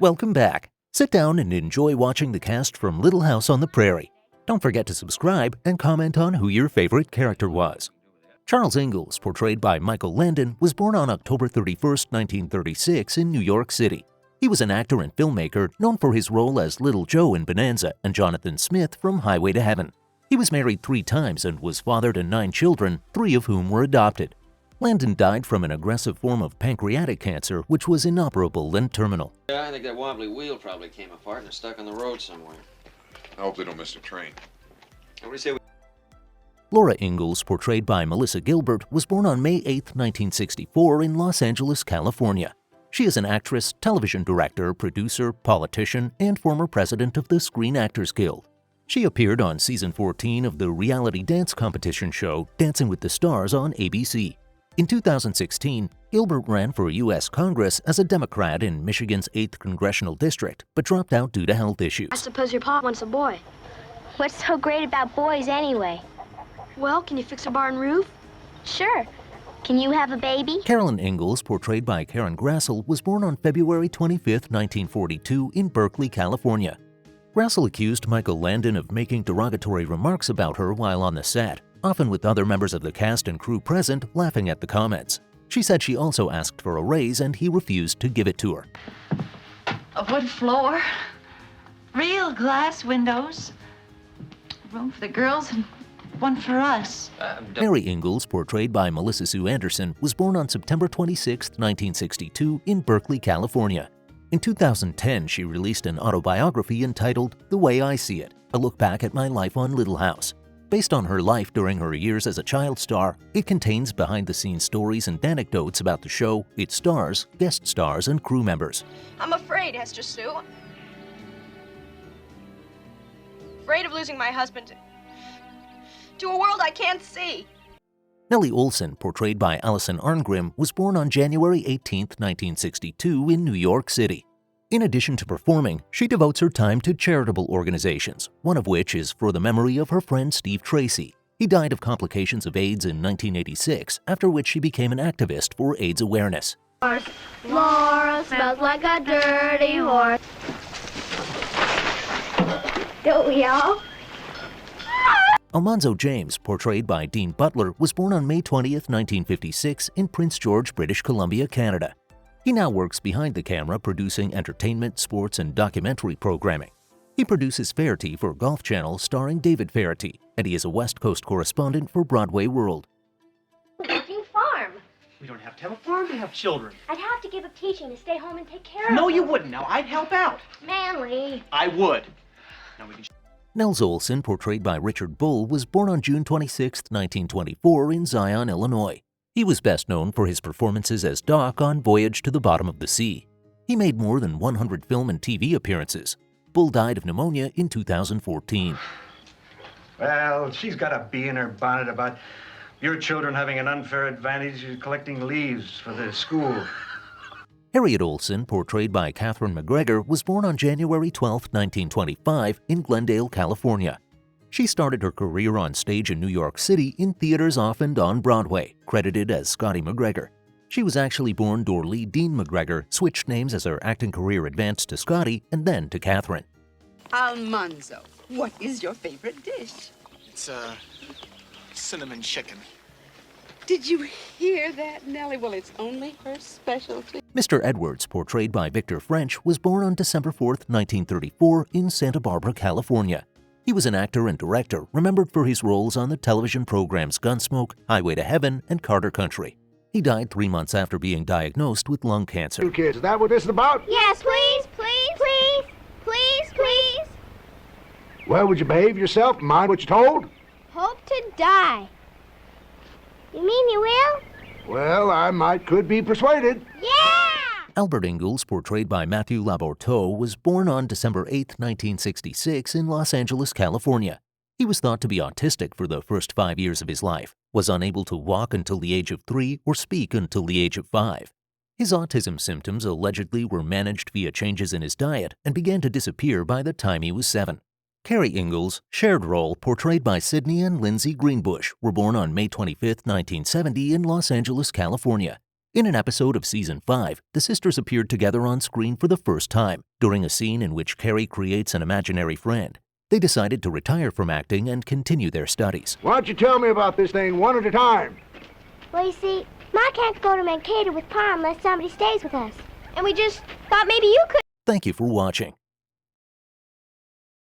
Welcome back. Sit down and enjoy watching the cast from Little House on the Prairie. Don't forget to subscribe and comment on who your favorite character was. Charles Ingalls, portrayed by Michael Landon, was born on October 31, 1936 in New York City. He was an actor and filmmaker known for his role as Little Joe in Bonanza and Jonathan Smith from Highway to Heaven. He was married 3 times and was father to 9 children, 3 of whom were adopted. Landon died from an aggressive form of pancreatic cancer, which was inoperable and terminal. Yeah, I think that wobbly wheel probably came apart and is stuck on the road somewhere. I hope they don't miss the train. What do you say? Laura Ingalls, portrayed by Melissa Gilbert, was born on May 8, 1964 in Los Angeles, California. She is an actress, television director, producer, politician, and former president of the Screen Actors Guild. She appeared on season 14 of the reality dance competition show Dancing with the Stars on ABC. In 2016, Gilbert ran for U.S. Congress as a Democrat in Michigan's 8th Congressional District, but dropped out due to health issues. I suppose your pa wants a boy. What's so great about boys anyway? Well, can you fix a barn roof? Sure. Can you have a baby? Carolyn Ingalls, portrayed by Karen Grassle, was born on February 25, 1942 in Berkeley, California. Grassle accused Michael Landon of making derogatory remarks about her while on the set, often with other members of the cast and crew present laughing at the comments. She said she also asked for a raise and he refused to give it to her. A wood floor, real glass windows, room for the girls and one for us. Mary Ingalls, portrayed by Melissa Sue Anderson, was born on September 26, 1962 in Berkeley, California. In 2010, she released an autobiography entitled The Way I See It, a look back at my life on Little House. Based on her life during her years as a child star, it contains behind-the-scenes stories and anecdotes about the show, its stars, guest stars, and crew members. I'm afraid, Hester Sue. Afraid of losing my husband to a world I can't see. Nellie Oleson, portrayed by Alison Arngrim, was born on January 18, 1962 in New York City. In addition to performing, she devotes her time to charitable organizations, one of which is for the memory of her friend Steve Tracy. He died of complications of AIDS in 1986, after which she became an activist for AIDS awareness. Laura smells like a dirty horse. Don't we all? Almanzo James, portrayed by Dean Butler, was born on May 20, 1956 in Prince George, British Columbia, Canada. He now works behind the camera producing entertainment, sports, and documentary programming. He produces Faherty for Golf Channel starring David Faherty, and he is a West Coast correspondent for Broadway World. Working farm. We don't have to have a farm to have children. I'd have to give up teaching to stay home and take care of No, them. you wouldn't. Now, I'd help out. Manly. I would. Now we can... Nels Oleson, portrayed by Richard Bull, was born on June 26, 1924 in Zion, Illinois. He was best known for his performances as Doc on Voyage to the Bottom of the Sea. He made more than 100 film and TV appearances. Bull died of pneumonia in 2014. Well, she's got a bee in her bonnet about your children having an unfair advantage collecting leaves for the school. Harriet Oleson, portrayed by Katherine MacGregor, was born on January 12, 1925 in Glendale, California. She started her career on stage in New York City in theaters off and on Broadway, credited as Scotty MacGregor. She was actually born Dorlee Dean MacGregor, switched names as her acting career advanced to Scotty and then to Katherine. Almanzo, what is your favorite dish? It's, cinnamon chicken. Did you hear that, Nellie? Well, it's only her specialty. Mr. Edwards, portrayed by Victor French, was born on December 4, 1934 in Santa Barbara, California. He was an actor and director, remembered for his roles on the television programs Gunsmoke, Highway to Heaven, and Carter Country. He died 3 months after being diagnosed with lung cancer. You kids, is that what this is about? Yes, please, please, please, please, please. Well, would you behave yourself and mind what you're told? Hope to die. You mean you will? Well, I could be persuaded. Yeah! Albert Ingalls, portrayed by Matthew Labyorteaux, was born on December 8, 1966 in Los Angeles, California. He was thought to be autistic for the first 5 years of his life, was unable to walk until the age of 3 or speak until the age of 5. His autism symptoms allegedly were managed via changes in his diet and began to disappear by the time he was 7. Carrie Ingalls, shared role, portrayed by Sidney and Lindsay Greenbush, were born on May 25, 1970 in Los Angeles, California. In an episode of Season 5, the sisters appeared together on screen for the first time during a scene in which Carrie creates an imaginary friend. They decided to retire from acting and continue their studies. Why don't you tell me about this thing one at a time? Well, you see, Ma can't go to Mankato with Pa unless somebody stays with us. And we just thought maybe you could. Thank you for watching.